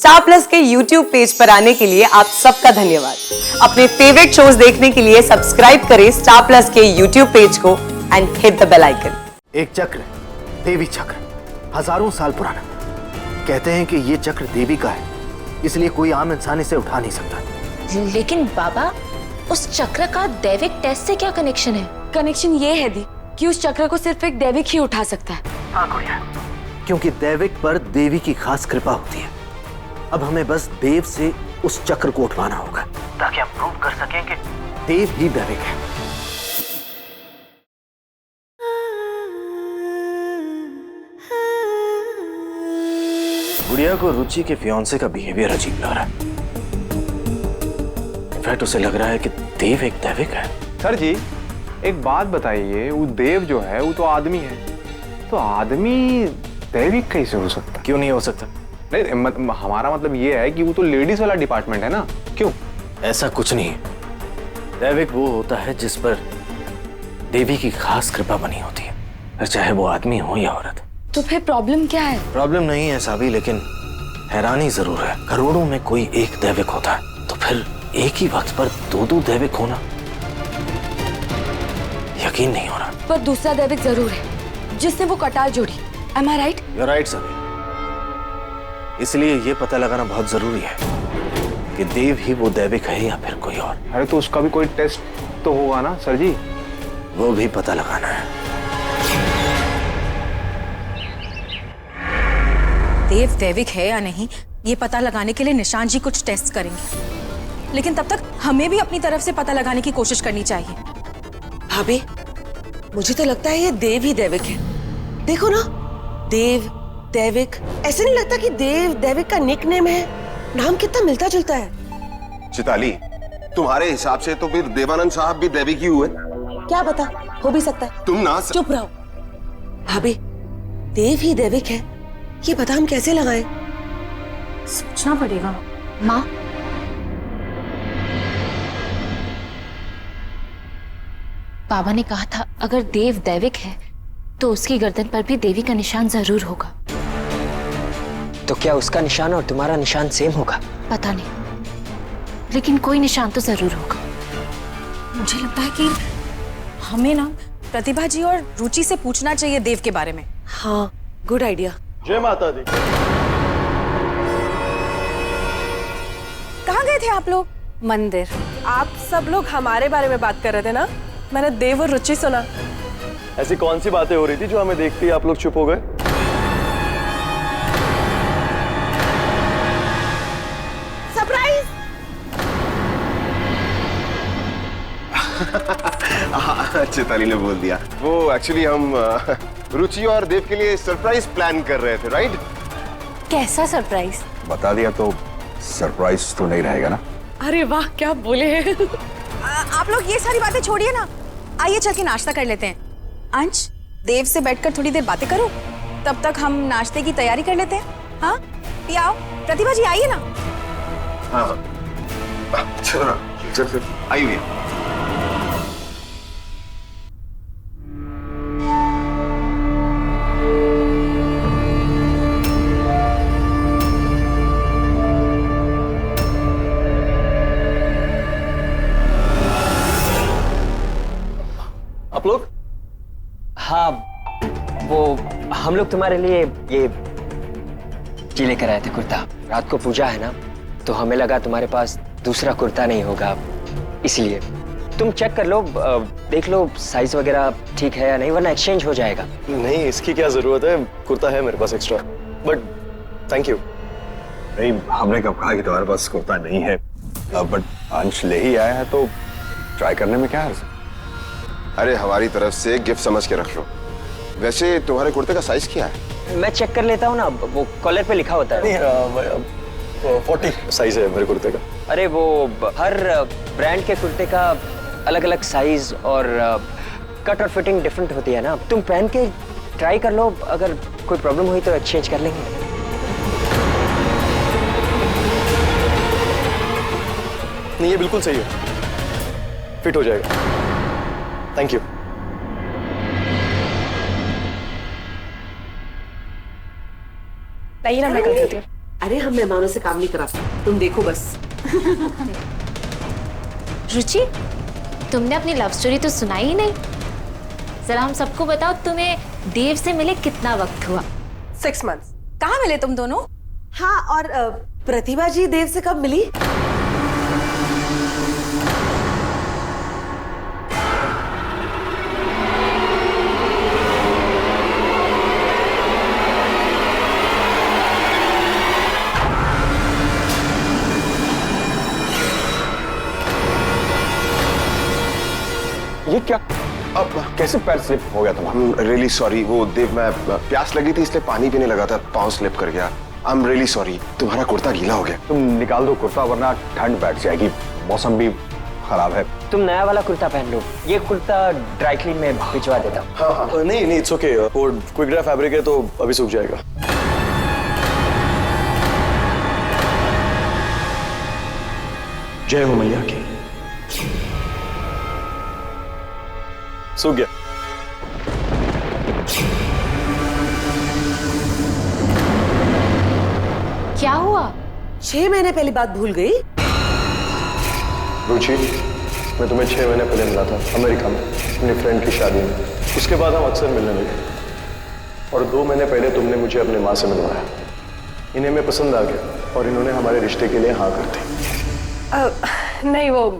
Star plus के YouTube page पर आने के लिए आप सबका धन्यवाद। अपने फेवरेट शोज देखने के लिए सब्सक्राइब करें स्टार प्लस के YouTube पेज को and hit the bell icon. एक चक्र, देवी चक्र, हजारों साल पुराना। कहते हैं कि ये चक्र देवी का है, इसलिए कोई आम इंसान इसे उठा नहीं सकता। लेकिन बाबा, उस चक्र का दैविक टेस्ट से क्या कनेक्शन है? कनेक्शन ये है दी कि उस चक्र को सिर्फ एक दैविक ही उठा सकता है। हाँ गुड़िया, क्योंकि दैविक पर देवी की खास कृपा होती है। अब हमें बस देव से उस चक्र को उठवाना होगा ताकि हम प्रूव कर सकें कि देव ही दैविक है। गुड़िया को रुचि के फियांसे का बिहेवियर अजीब लग रहा है। इनफैक्ट उसे लग रहा है कि देव एक दैविक है। सर जी, एक बात बताइए, वो देव जो है वो तो आदमी है, तो आदमी दैविक कैसे हो सकता? क्यों नहीं हो सकता? नहीं, हमारा मतलब ये है कि वो तो लेडीज वाला डिपार्टमेंट है ना, क्यों? ऐसा कुछ नहीं है। दैविक वो होता है जिस पर देवी की खास कृपा बनी होती है, फिर चाहे वो आदमी हो या औरत। तो फिर प्रॉब्लम क्या है? प्रॉब्लम नहीं है साबी, लेकिन हैरानी जरूर है। करोड़ों में कोई एक दैविक होता है, तो फिर एक ही वक्त पर दो दैविक होना यकीन नहीं हो रहा। पर दूसरा दैविक जरूर है जिसने वो कटार जोड़ी। Am I right? You're right Sabi. इसलिए ये पता लगाना बहुत जरूरी है कि देव ही वो दैविक है या फिर कोई और। अरे तो उसका भी कोई टेस्ट तो होगा ना सर जी? वो भी पता लगाना है। देव दैविक है या नहीं, ये पता लगाने के लिए निशांत जी कुछ टेस्ट करेंगे, लेकिन तब तक हमें भी अपनी तरफ से पता लगाने की कोशिश करनी चाहिए। भाभी, मुझे तो लगता है ये देव ही दैविक है। देखो ना, देव दैविक, ऐसे नहीं लगता कि देव दैविक का निकनेम है? नाम कितना मिलता जुलता है। चिताली, तुम्हारे हिसाब से तो फिर देवानंद साहब भी दैविक ही हुए? क्या पता, हो भी सकता है। तुम ना चुप रहो। भाभी, देव ही दैविक है, ये पता हम कैसे लगाएं? सोचना पड़ेगा। माँ, बाबा ने कहा था अगर देव दैविक है तो उसकी गर्दन पर भी देवी का निशान जरूर होगा। तो क्या उसका निशान और तुम्हारा निशान सेम होगा? पता नहीं, लेकिन कोई निशान तो जरूर होगा। मुझे लगता है कि हमें ना प्रतिभा जी और रुचि से पूछना चाहिए देव के बारे में। हाँ, गुड आइडिया। जय माता दी। कहाँ गए थे आप लोग? मंदिर। आप सब लोग हमारे बारे में बात कर रहे थे ना? मैंने देव और रुचि सुना। ऐसी कौन सी बातें हो रही थी जो हमें देखते ही आप लोग चुप हो गए? सरप्राइज! चिताली ने बोल दिया। वो एक्चुअली हम रुचि और देव के लिए सरप्राइज प्लान कर रहे थे, राइट? कैसा सरप्राइज? बता दिया तो सरप्राइज तो नहीं रहेगा ना? अरे वाह, क्या बोले हैं। आप लोग ये सारी बातें छोड़िए ना, आइए चल के नाश्ता कर लेते हैं। अंश, देव से बैठकर थोड़ी देर बातें करो, तब तक हम नाश्ते की तैयारी कर लेते हैं। हाँ, पियाओ। प्रतिभा जी आइए ना। हाँ, चलो ना, चल आइए। आप लोग? हाँ, वो हम लोग तुम्हारे लिए ये लेकर आए थे कुर्ता। रात को पूजा है ना, तो हमें लगा तुम्हारे पास दूसरा कुर्ता नहीं होगा, इसलिए तुम चेक कर लो, देख लो साइज वगैरह ठीक है या नहीं, वरना एक्सचेंज हो जाएगा। नहीं, इसकी क्या जरूरत है, कुर्ता है मेरे पास एक्स्ट्रा, बट थैंक यू। नहीं, हमने कब कहा कि तुम्हारे पास कुर्ता नहीं है, बट अंश ले ही आया है तो ट्राई करने में क्या है? अरे हमारी तरफ से गिफ्ट समझ के रख लो। वैसे तुम्हारे कुर्ते का साइज क्या है? मैं चेक कर लेता हूँ ना, वो कॉलर पे लिखा होता है। 40 साइज है मेरे कुर्ते का। अरे वो हर ब्रांड के कुर्ते का अलग अलग साइज और कट और फिटिंग डिफरेंट होती है ना। तुम पहन के ट्राई कर लो, अगर कोई प्रॉब्लम हुई तो एक्सचेंज कर लेंगे। नहीं, ये बिल्कुल सही है, फिट हो जाएगा। Thank you. लाइए ना, मैं कर देती हूँ। अरे हम मेहमानों से काम नहीं कराते, तुम देखो बस। रुचि, तुमने अपनी लव स्टोरी तो सुनाई ही नहीं। जरा हम सबको बताओ, तुम्हें देव से मिले कितना वक्त हुआ? 6 months। कहाँ मिले तुम दोनों? हाँ, और प्रतिभा जी देव से कब मिली? ये क्या? अब कैसे पैर स्लिप हो गया तुम्हारा? रियली सॉरी, वो देव, मैं प्यास लगी थी इसलिए पानी पीने लगा था, पाँव स्लिप कर गया। I am really sorry. तुम्हारा कुर्ता गीला हो गया। तुम निकाल दो कुर्ता वरना ठंड बैठ जाएगी, मौसम भी खराब है। तुम नया वाला कुर्ता पहन लो, ये कुर्ता ड्राई क्लीन में भिजवा देता हूँ। हाँ, नहीं इट्स ओके, वो क्विक ड्राई फैब्रिक है तो अभी सूख जाएगा। जय हो मैया की। सूख गया। क्या हुआ? 6 महीने पहली बात भूल गई? रुचि, मैं तुम्हें 6 महीने पहले मिला था अमेरिका में अपनी फ्रेंड की शादी में। उसके बाद हम अक्सर मिलने लगे और 2 महीने पहले तुमने मुझे अपनी माँ से मिलवाया। इन्हें मैं पसंद आ गया और इन्होंने हमारे रिश्ते के लिए हाँ कर दी। नहीं, वो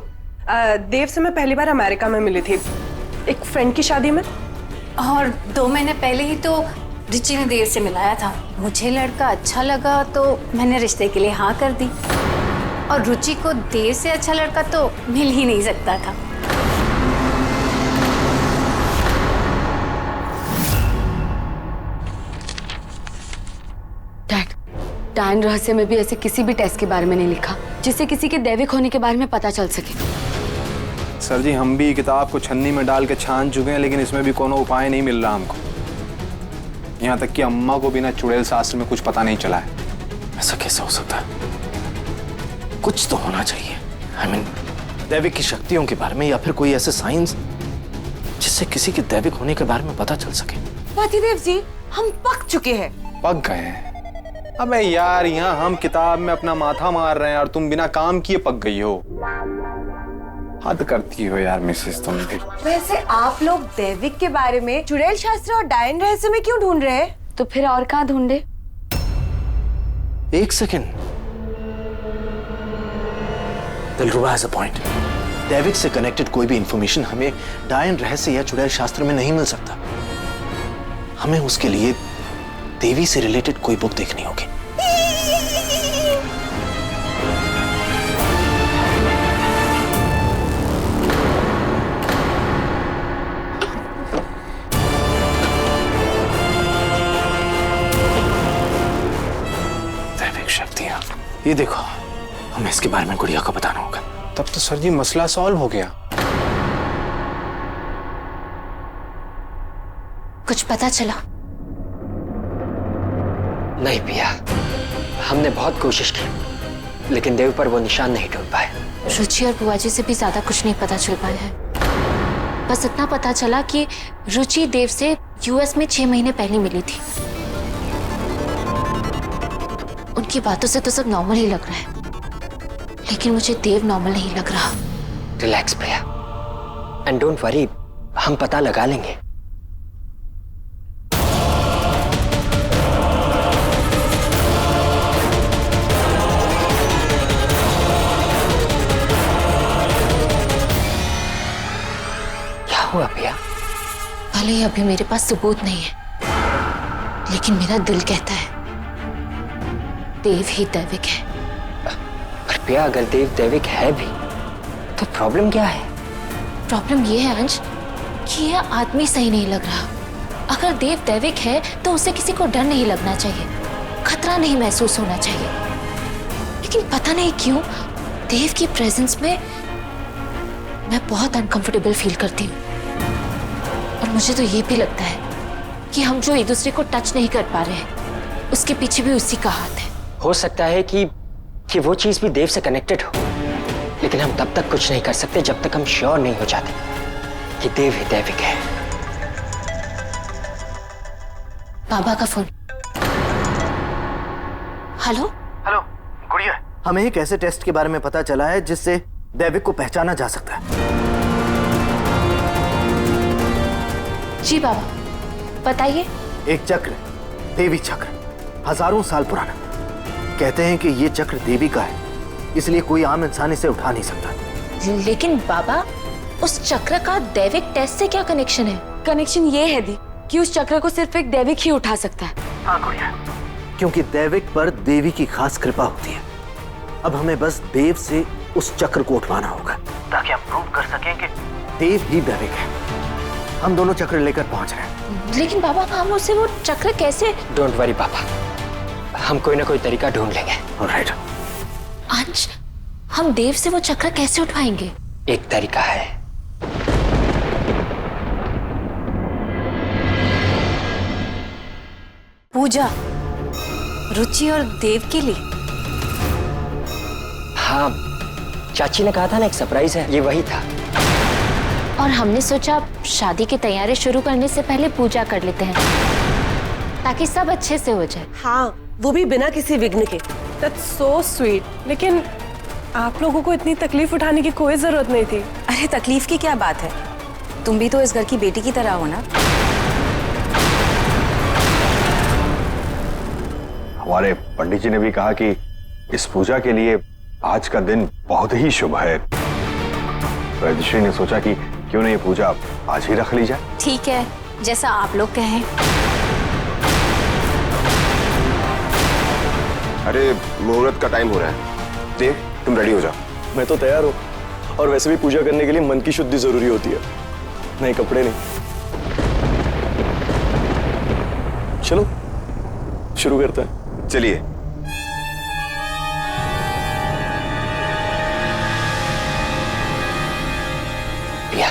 देव से मैं पहली बार अमेरिका में मिली थी, एक फ्रेंड की शादी में। और 2 महीने पहले ही तो रुचि ने देव से मिलाया था। मुझे लड़का अच्छा लगा तो मैंने रिश्ते के लिए हाँ कर दी। और रुचि को देव से अच्छा लड़का तो मिल ही नहीं सकता था। डैड, डायन रहस्य में भी ऐसे किसी भी टेस्ट के बारे में नहीं लिखा जिससे किसी के दैविक होने के बारे में पता चल सके। सर जी, हम भी किताब को छन्नी में डाल के छान चुके हैं, लेकिन इसमें भी कोनो उपाय नहीं मिल रहा हमको। यहाँ तक कि अम्मा को बिना चुड़ैल शास्त्र में कुछ पता नहीं चला है। ऐसा कैसे हो सकता है? कुछ तो होना चाहिए। I mean, दैविक की शक्तियों के बारे में या फिर कोई ऐसे साइंस जिससे किसी के दैविक होने के बारे में पता चल सके। पतिदेव जी, हम पक चुके हैं। पक गए हैं? अबे यार, यहाँ हम किताब में अपना माथा मार रहे हैं और तुम बिना काम किए पक गई हो। हद करती हो यार मिसेस तुम भी। वैसे आप लोग दैविक के बारे में चुड़ैल शास्त्र और डायन रहस्य में क्यों ढूंढ रहे हैं? तो फिर और कहाँ ढूंढे? एक second, Dilruba has a point. Daivik से कनेक्टेड कोई भी इंफॉर्मेशन हमें डायन रहस्य या चुड़ैल शास्त्र में नहीं मिल सकता। हमें उसके लिए देवी से रिलेटेड कोई बुक देखनी होगी। दैविक शक्तियां, ये देखो, हमें इसके बारे में गुड़िया को बताना होगा। तब तो सर जी मसला सॉल्व हो गया। कुछ पता चला? नहीं पिया, हमने बहुत कोशिश की लेकिन देव पर वो निशान नहीं ढूंढ पाए। रुचि और बुआ जी से भी ज्यादा कुछ नहीं पता चल पाया है। बस इतना पता चला कि रुचि देव से यूएस में 6 महीने पहले मिली थी। उनकी बातों से तो सब नॉर्मल ही लग रहा है, लेकिन मुझे देव नॉर्मल नहीं लग रहा। Relax Priya, and don't worry, हम पता लगा लेंगे। क्या हुआ प्रिया? भले ही अभी मेरे पास सबूत नहीं है, लेकिन मेरा दिल कहता है देव ही दैविक है। पर प्रिया, अगर देव दैविक है भी तो प्रॉब्लम क्या है? प्रॉब्लम ये है अंश कि यह आदमी सही नहीं लग रहा। अगर देव दैविक है तो उसे किसी को डर नहीं लगना चाहिए, खतरा नहीं महसूस होना चाहिए। लेकिन पता नहीं क्यों देव की प्रेजेंस में मैं बहुत अनकंफर्टेबल फील करती हूँ। और मुझे तो ये भी लगता है कि हम जो एक दूसरे को टच नहीं कर पा रहे हैं, उसके पीछे भी उसी का हाथ है। हो सकता है कि वो चीज भी देव से कनेक्टेड हो, लेकिन हम तब तक कुछ नहीं कर सकते जब तक हम श्योर नहीं हो जाते कि देव ही दैविक है। बाबा का फोन। हेलो। हमें एक ऐसे टेस्ट के बारे में पता चला है जिससे दैविक को पहचाना जा सकता है। जी बाबा, बताइए। एक चक्र, देवी चक्र, हजारों साल पुराना। कहते हैं कि ये चक्र देवी का है, इसलिए कोई आम इंसान इसे उठा नहीं सकता। लेकिन बाबा, उस चक्र का दैविक टेस्ट से क्या कनेक्शन है? कनेक्शन ये है दी कि उस चक्र को सिर्फ एक दैविक ही उठा सकता है। हाँ गुड़िया, क्योंकि दैविक पर देवी की खास कृपा होती है। अब हमें बस देव से उस चक्र को उठवाना होगा ताकि हम प्रूव कर सकें कि देव ही दैविक है। हम दोनों चक्र लेकर पहुंच रहे हैं। लेकिन बाबा, हम उसे वो चक्र कैसे? डोंट वरी पापा, हम कोई ना कोई तरीका ढूंढ लेंगे। ऑलराइट। अंश, हम देव से वो चक्र कैसे उठवाएंगे? एक तरीका है। पूजा रुचि और देव के लिए? हाँ, चाची ने कहा था ना एक सरप्राइज है, ये वही था। और हमने सोचा शादी की तैयारी शुरू करने से पहले पूजा कर लेते हैं ताकि सब अच्छे से हो जाए। हाँ, वो भी बिना किसी विघ्न के। That's so sweet. लेकिन आप लोगों को इतनी तकलीफ उठाने की कोई जरूरत नहीं थी। अरे तकलीफ की क्या बात है, तुम भी तो इस घर की बेटी की तरह हो ना। हमारे पंडित जी ने भी कहा कि इस पूजा के लिए आज का दिन बहुत ही शुभ है। रजिस्ट्री ने सोचा कि क्यों नहीं ये पूजा आज ही रख ली जाए। ठीक है, जैसा आप लोग कहें। अरे मुहूर्त का टाइम हो रहा है, देव तुम रेडी हो जाओ। मैं तो तैयार हूँ, और वैसे भी पूजा करने के लिए मन की शुद्धि जरूरी होती है, नहीं कपड़े नहीं। चलो शुरू करते हैं। चलिए। पिया,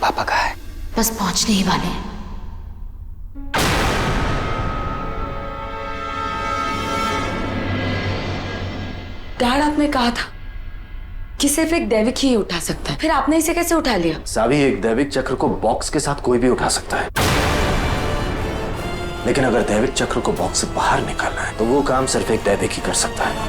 पापा कहाँ है? बस पहुंचने ही वाले हैं। डैड, आपने कहा था कि सिर्फ एक दैविक ही उठा सकता है, फिर आपने इसे कैसे उठा लिया? सावी, एक दैविक चक्र को बॉक्स के साथ कोई भी उठा सकता है, लेकिन अगर दैविक चक्र को बॉक्स से बाहर निकालना है तो वो काम सिर्फ एक दैविक ही कर सकता है।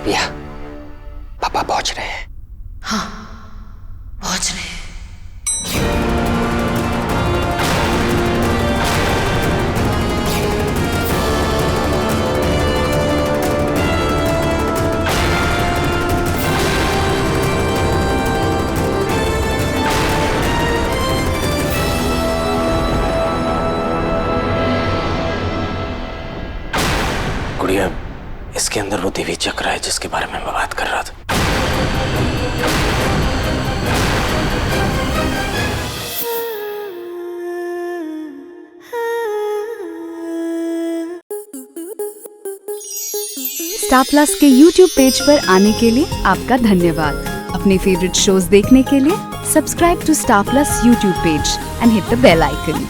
पिया, पापा पहुंच रहे हैं। हाँ, पहुंच रहे हैं। गुड़िया, इसके अंदर वो देवी चक्र है जिसके बारे में मैं बात कर रहा था। स्टार प्लस के YouTube पेज पर आने के लिए आपका धन्यवाद। अपने फेवरेट शोज देखने के लिए subscribe to star plus YouTube page and hit the bell icon.